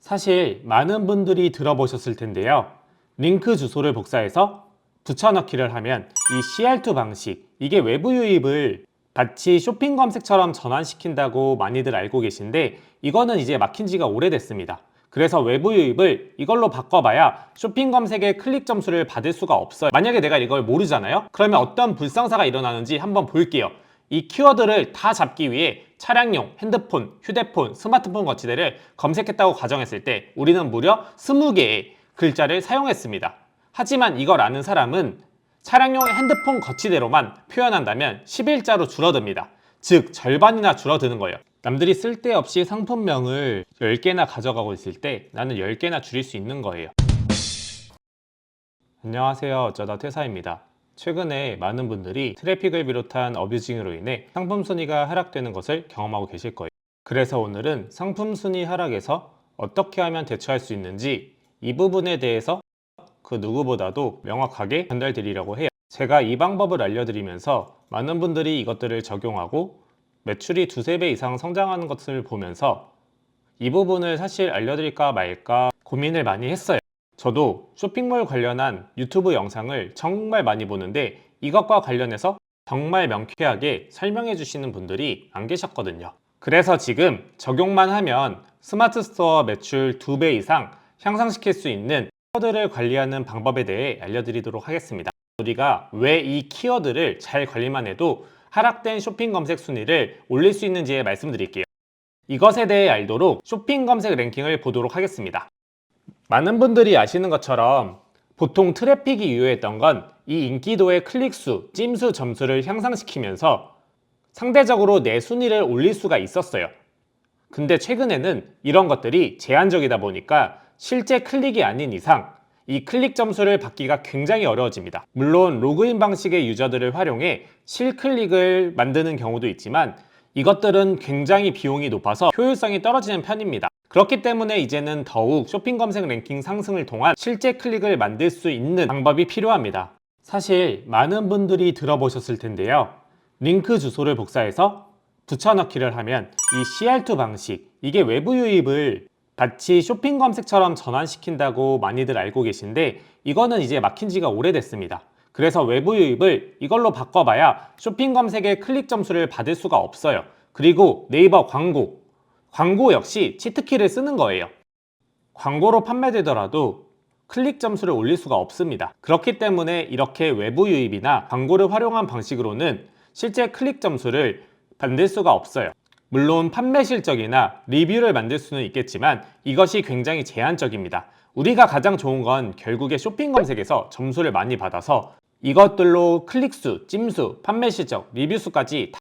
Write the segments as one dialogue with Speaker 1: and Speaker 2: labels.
Speaker 1: 사실 많은 분들이 들어보셨을 텐데요. 링크 주소를 복사해서 붙여넣기를 하면 이 CR2 방식, 이게 외부 유입을 마치 쇼핑 검색처럼 전환시킨다고 많이들 알고 계신데, 이거는 이제 막힌 지가 오래됐습니다. 그래서 외부 유입을 이걸로 바꿔봐야 쇼핑 검색의 클릭 점수를 받을 수가 없어요. 만약에 내가 이걸 모르잖아요? 그러면 어떤 불상사가 일어나는지 한번 볼게요. 이 키워드를 다 잡기 위해 차량용, 핸드폰, 휴대폰, 스마트폰 거치대를 검색했다고 가정했을 때 우리는 무려 20개의 글자를 사용했습니다. 하지만 이걸 아는 사람은 차량용 핸드폰 거치대로만 표현한다면 11자로 줄어듭니다. 즉 절반이나 줄어드는 거예요. 남들이 쓸데없이 상품명을 10개나 가져가고 있을 때 나는 10개나 줄일 수 있는 거예요. 안녕하세요, 어쩌다 퇴사입니다. 최근에 많은 분들이 트래픽을 비롯한 어뷰징으로 인해 상품 순위가 하락되는 것을 경험하고 계실 거예요. 그래서 오늘은 상품 순위 하락에서 어떻게 하면 대처할 수 있는지 이 부분에 대해서 그 누구보다도 명확하게 전달드리려고 해요. 제가 이 방법을 알려드리면서 많은 분들이 이것들을 적용하고 매출이 두세 배 이상 성장하는 것을 보면서 이 부분을 사실 알려드릴까 말까 고민을 많이 했어요. 저도 쇼핑몰 관련한 유튜브 영상을 정말 많이 보는데 이것과 관련해서 정말 명쾌하게 설명해 주시는 분들이 안 계셨거든요. 그래서 지금 적용만 하면 스마트 스토어 매출 2배 이상 향상시킬 수 있는 키워드를 관리하는 방법에 대해 알려드리도록 하겠습니다. 우리가 왜 이 키워드를 잘 관리만 해도 하락된 쇼핑 검색 순위를 올릴 수 있는지 말씀드릴게요. 이것에 대해 알도록 쇼핑 검색 랭킹을 보도록 하겠습니다. 많은 분들이 아시는 것처럼 보통 트래픽이 유효했던 건 이 인기도의 클릭수, 찜수 점수를 향상시키면서 상대적으로 내 순위를 올릴 수가 있었어요. 근데 최근에는 이런 것들이 제한적이다 보니까 실제 클릭이 아닌 이상 이 클릭 점수를 받기가 굉장히 어려워집니다. 물론 로그인 방식의 유저들을 활용해 실클릭을 만드는 경우도 있지만 이것들은 굉장히 비용이 높아서 효율성이 떨어지는 편입니다. 그렇기 때문에 이제는 더욱 쇼핑 검색 랭킹 상승을 통한 실제 클릭을 만들 수 있는 방법이 필요합니다. 사실 많은 분들이 들어보셨을 텐데요. 링크 주소를 복사해서 붙여넣기를 하면 이 CR2 방식, 이게 외부 유입을 마치 쇼핑 검색처럼 전환시킨다고 많이들 알고 계신데, 이거는 이제 막힌 지가 오래됐습니다. 그래서 외부 유입을 이걸로 바꿔봐야 쇼핑 검색의 클릭 점수를 받을 수가 없어요. 그리고 네이버 광고 역시 치트키를 쓰는 거예요. 광고로 판매되더라도 클릭 점수를 올릴 수가 없습니다. 그렇기 때문에 이렇게 외부 유입이나 광고를 활용한 방식으로는 실제 클릭 점수를 만들 수가 없어요. 물론 판매 실적이나 리뷰를 만들 수는 있겠지만 이것이 굉장히 제한적입니다. 우리가 가장 좋은 건 결국에 쇼핑 검색에서 점수를 많이 받아서 이것들로 클릭수, 찜수, 판매 실적, 리뷰수까지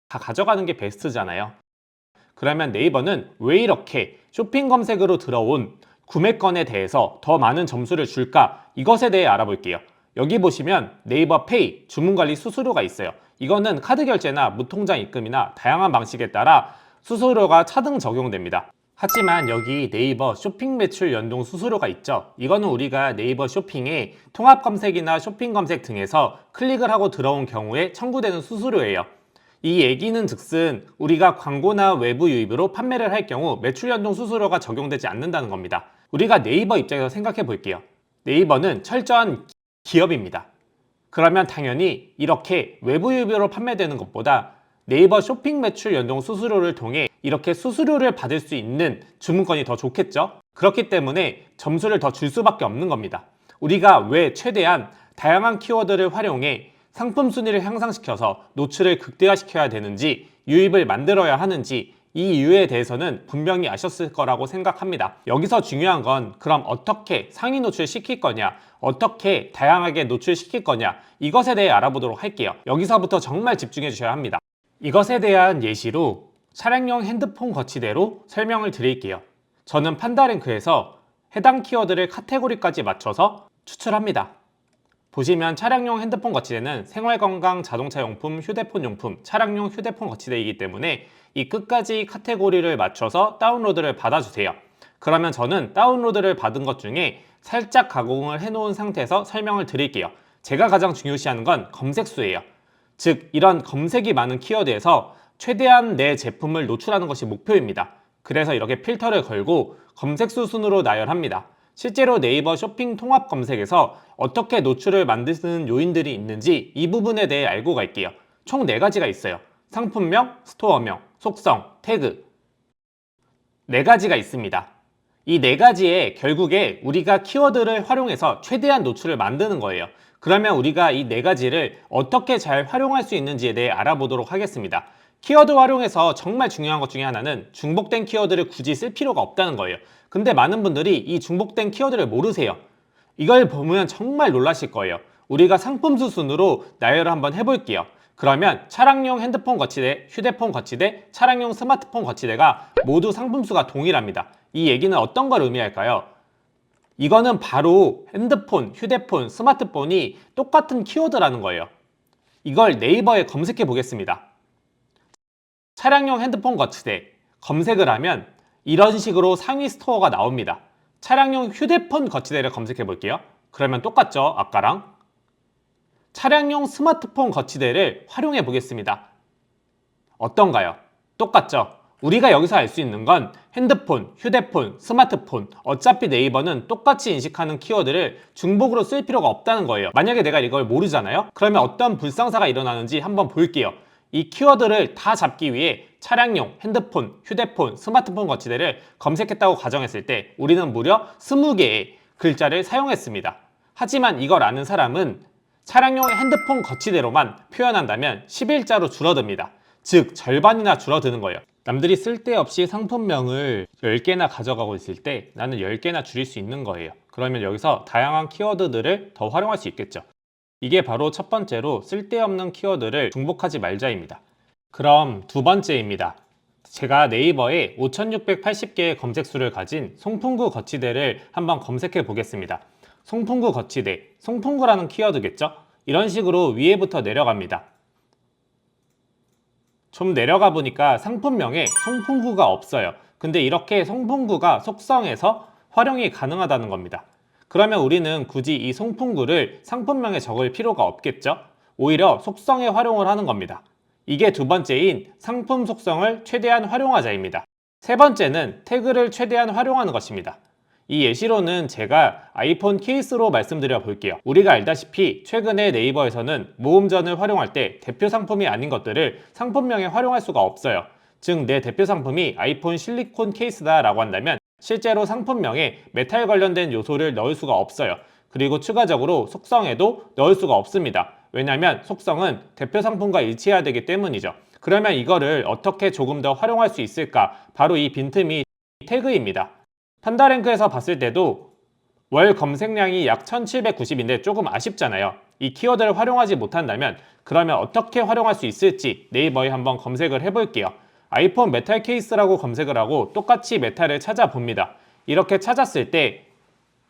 Speaker 1: 다 가져가는 게 베스트잖아요. 그러면 네이버는 왜 이렇게 쇼핑 검색으로 들어온 구매건에 대해서 더 많은 점수를 줄까? 이것에 대해 알아볼게요. 여기 보시면 네이버 페이 주문관리 수수료가 있어요. 이거는 카드 결제나 무통장 입금이나 다양한 방식에 따라 수수료가 차등 적용됩니다. 하지만 여기 네이버 쇼핑 매출 연동 수수료가 있죠. 이거는 우리가 네이버 쇼핑에 통합 검색이나 쇼핑 검색 등에서 클릭을 하고 들어온 경우에 청구되는 수수료예요. 이 얘기는 즉슨 우리가 광고나 외부 유입으로 판매를 할 경우 매출 연동 수수료가 적용되지 않는다는 겁니다. 우리가 네이버 입장에서 생각해 볼게요. 네이버는 철저한 기업입니다. 그러면 당연히 이렇게 외부 유입으로 판매되는 것보다 네이버 쇼핑 매출 연동 수수료를 통해 이렇게 수수료를 받을 수 있는 주문건이 더 좋겠죠? 그렇기 때문에 점수를 더 줄 수밖에 없는 겁니다. 우리가 왜 최대한 다양한 키워드를 활용해 상품 순위를 향상시켜서 노출을 극대화시켜야 되는지, 유입을 만들어야 하는지 이 이유에 대해서는 분명히 아셨을 거라고 생각합니다. 여기서 중요한 건 그럼 어떻게 상위 노출시킬 거냐, 어떻게 다양하게 노출시킬 거냐, 이것에 대해 알아보도록 할게요. 여기서부터 정말 집중해 주셔야 합니다. 이것에 대한 예시로 차량용 핸드폰 거치대로 설명을 드릴게요. 저는 판다랭크에서 해당 키워드를 카테고리까지 맞춰서 추출합니다. 보시면 차량용 핸드폰 거치대는 생활건강, 자동차용품, 휴대폰용품, 차량용 휴대폰 거치대이기 때문에 이 끝까지 카테고리를 맞춰서 다운로드를 받아주세요. 그러면 저는 다운로드를 받은 것 중에 살짝 가공을 해놓은 상태에서 설명을 드릴게요. 제가 가장 중요시하는 건 검색수예요. 즉 이런 검색이 많은 키워드에서 최대한 내 제품을 노출하는 것이 목표입니다. 그래서 이렇게 필터를 걸고 검색수 순으로 나열합니다. 실제로 네이버 쇼핑 통합 검색에서 어떻게 노출을 만드는 요인들이 있는지 이 부분에 대해 알고 갈게요. 총 4가지가 있어요. 상품명, 스토어명, 속성, 태그. 4가지가 있습니다. 이 4가지에 결국에 우리가 키워드를 활용해서 최대한 노출을 만드는 거예요. 그러면 우리가 이 4가지를 어떻게 잘 활용할 수 있는지에 대해 알아보도록 하겠습니다. 키워드 활용해서 정말 중요한 것 중에 하나는 중복된 키워드를 굳이 쓸 필요가 없다는 거예요. 근데 많은 분들이 이 중복된 키워드를 모르세요. 이걸 보면 정말 놀라실 거예요. 우리가 상품수 순으로 나열을 한번 해볼게요. 그러면 차량용 핸드폰 거치대, 휴대폰 거치대, 차량용 스마트폰 거치대가 모두 상품수가 동일합니다. 이 얘기는 어떤 걸 의미할까요? 이거는 바로 핸드폰, 휴대폰, 스마트폰이 똑같은 키워드라는 거예요. 이걸 네이버에 검색해 보겠습니다. 차량용 핸드폰 거치대 검색을 하면 이런 식으로 상위 스토어가 나옵니다. 차량용 휴대폰 거치대를 검색해 볼게요. 그러면 똑같죠, 아까랑. 차량용 스마트폰 거치대를 활용해 보겠습니다. 어떤가요? 똑같죠? 우리가 여기서 알 수 있는 건 핸드폰, 휴대폰, 스마트폰, 어차피 네이버는 똑같이 인식하는 키워드를 중복으로 쓸 필요가 없다는 거예요. 만약에 내가 이걸 모르잖아요? 그러면 어떤 불상사가 일어나는지 한번 볼게요. 이 키워드를 다 잡기 위해 차량용, 핸드폰, 휴대폰, 스마트폰 거치대를 검색했다고 가정했을 때 우리는 무려 20개의 글자를 사용했습니다. 하지만 이걸 아는 사람은 차량용 핸드폰 거치대로만 표현한다면 11자로 줄어듭니다. 즉 절반이나 줄어드는 거예요. 남들이 쓸데없이 상품명을 10개나 가져가고 있을 때 나는 10개나 줄일 수 있는 거예요. 그러면 여기서 다양한 키워드들을 더 활용할 수 있겠죠. 이게 바로 첫 번째로 쓸데없는 키워드를 중복하지 말자입니다. 그럼 두 번째입니다. 제가 네이버에 5680개의 검색수를 가진 송풍구 거치대를 한번 검색해 보겠습니다. 송풍구 거치대, 송풍구라는 키워드겠죠? 이런 식으로 위에부터 내려갑니다. 좀 내려가 보니까 상품명에 송풍구가 없어요. 근데 이렇게 송풍구가 속성에서 활용이 가능하다는 겁니다. 그러면 우리는 굳이 이 송풍구를 상품명에 적을 필요가 없겠죠? 오히려 속성에 활용을 하는 겁니다. 이게 두 번째인 상품 속성을 최대한 활용하자입니다. 세 번째는 태그를 최대한 활용하는 것입니다. 이 예시로는 제가 아이폰 케이스로 말씀드려 볼게요. 우리가 알다시피 최근에 네이버에서는 모음전을 활용할 때 대표 상품이 아닌 것들을 상품명에 활용할 수가 없어요. 즉 내 대표 상품이 아이폰 실리콘 케이스다 라고 한다면 실제로 상품명에 메탈 관련된 요소를 넣을 수가 없어요. 그리고 추가적으로 속성에도 넣을 수가 없습니다. 왜냐하면 속성은 대표 상품과 일치해야 되기 때문이죠. 그러면 이거를 어떻게 조금 더 활용할 수 있을까? 바로 이 빈틈이 태그입니다. 판다랭크에서 봤을 때도 월 검색량이 약 1790인데 조금 아쉽잖아요. 이 키워드를 활용하지 못한다면 그러면 어떻게 활용할 수 있을지 네이버에 한번 검색을 해볼게요. 아이폰 메탈 케이스라고 검색을 하고 똑같이 메탈을 찾아봅니다. 이렇게 찾았을 때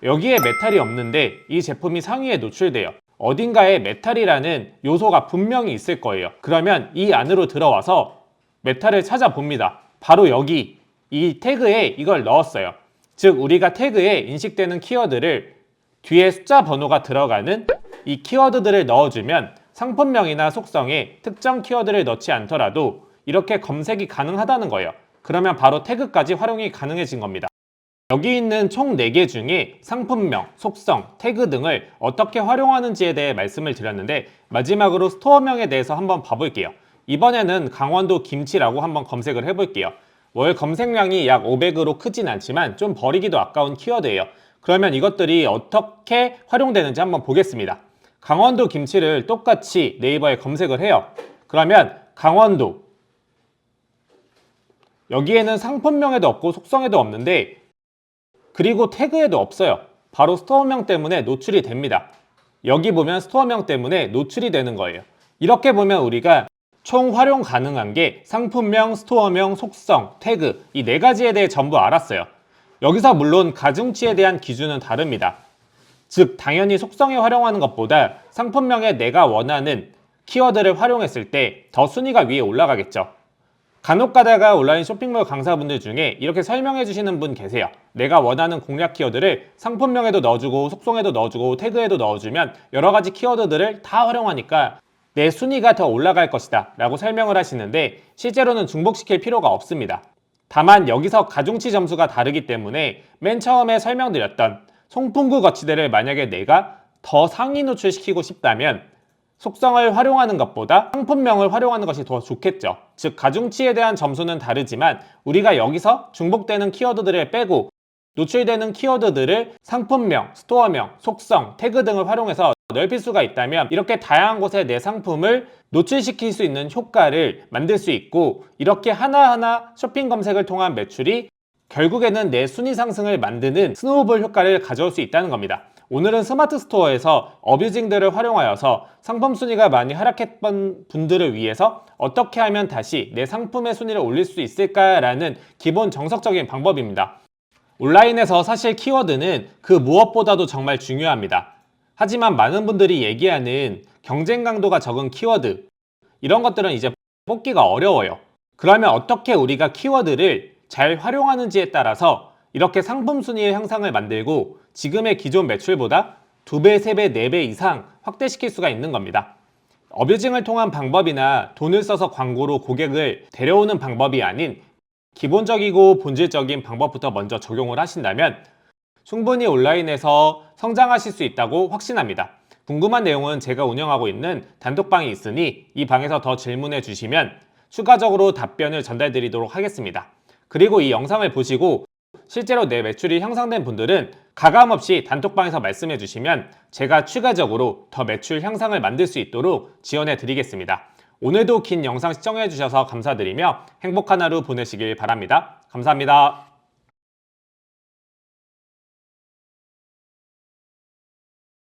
Speaker 1: 여기에 메탈이 없는데 이 제품이 상위에 노출돼요. 어딘가에 메탈이라는 요소가 분명히 있을 거예요. 그러면 이 안으로 들어와서 메탈을 찾아봅니다. 바로 여기 이 태그에 이걸 넣었어요. 즉 우리가 태그에 인식되는 키워드를 뒤에 숫자 번호가 들어가는 이 키워드들을 넣어주면 상품명이나 속성에 특정 키워드를 넣지 않더라도 이렇게 검색이 가능하다는 거예요. 그러면 바로 태그까지 활용이 가능해진 겁니다. 여기 있는 총 4개 중에 상품명, 속성, 태그 등을 어떻게 활용하는지에 대해 말씀을 드렸는데 마지막으로 스토어명에 대해서 한번 봐볼게요. 이번에는 강원도 김치라고 한번 검색을 해볼게요. 월 검색량이 약 500으로 크진 않지만 좀 버리기도 아까운 키워드예요. 그러면 이것들이 어떻게 활용되는지 한번 보겠습니다. 강원도 김치를 똑같이 네이버에 검색을 해요. 그러면 강원도 여기에는 상품명에도 없고 속성에도 없는데 그리고 태그에도 없어요. 바로 스토어명 때문에 노출이 됩니다. 여기 보면 스토어명 때문에 노출이 되는 거예요. 이렇게 보면 우리가 총 활용 가능한 게 상품명, 스토어명, 속성, 태그 이 4가지에 대해 전부 알았어요. 여기서 물론 가중치에 대한 기준은 다릅니다. 즉 당연히 속성에 활용하는 것보다 상품명에 내가 원하는 키워드를 활용했을 때 더 순위가 위에 올라가겠죠. 간혹 가다가 온라인 쇼핑몰 강사분들 중에 이렇게 설명해 주시는 분 계세요. 내가 원하는 공략 키워드를 상품명에도 넣어주고 속성에도 넣어주고 태그에도 넣어주면 여러 가지 키워드들을 다 활용하니까 내 순위가 더 올라갈 것이다 라고 설명을 하시는데 실제로는 중복시킬 필요가 없습니다. 다만 여기서 가중치 점수가 다르기 때문에 맨 처음에 설명드렸던 송풍구 거치대를 만약에 내가 더 상위 노출시키고 싶다면 속성을 활용하는 것보다 상품명을 활용하는 것이 더 좋겠죠. 즉 가중치에 대한 점수는 다르지만 우리가 여기서 중복되는 키워드들을 빼고 노출되는 키워드들을 상품명, 스토어명, 속성, 태그 등을 활용해서 넓힐 수가 있다면 이렇게 다양한 곳에 내 상품을 노출시킬 수 있는 효과를 만들 수 있고, 이렇게 하나하나 쇼핑 검색을 통한 매출이 결국에는 내 순위 상승을 만드는 스노우볼 효과를 가져올 수 있다는 겁니다. 오늘은 스마트 스토어에서 어뷰징들을 활용하여서 상품 순위가 많이 하락했던 분들을 위해서 어떻게 하면 다시 내 상품의 순위를 올릴 수 있을까라는 기본 정석적인 방법입니다. 온라인에서 사실 키워드는 그 무엇보다도 정말 중요합니다. 하지만 많은 분들이 얘기하는 경쟁 강도가 적은 키워드, 이런 것들은 이제 뽑기가 어려워요. 그러면 어떻게 우리가 키워드를 잘 활용하는지에 따라서 이렇게 상품 순위의 향상을 만들고 지금의 기존 매출보다 2배, 3배, 4배 이상 확대시킬 수가 있는 겁니다. 어뷰징을 통한 방법이나 돈을 써서 광고로 고객을 데려오는 방법이 아닌 기본적이고 본질적인 방법부터 먼저 적용을 하신다면 충분히 온라인에서 성장하실 수 있다고 확신합니다. 궁금한 내용은 제가 운영하고 있는 단톡방이 있으니 이 방에서 더 질문해 주시면 추가적으로 답변을 전달 드리도록 하겠습니다. 그리고 이 영상을 보시고 실제로 내 매출이 향상된 분들은 가감없이 단톡방에서 말씀해 주시면 제가 추가적으로 더 매출 향상을 만들 수 있도록 지원해 드리겠습니다. 오늘도 긴 영상 시청해 주셔서 감사드리며 행복한 하루 보내시길 바랍니다. 감사합니다.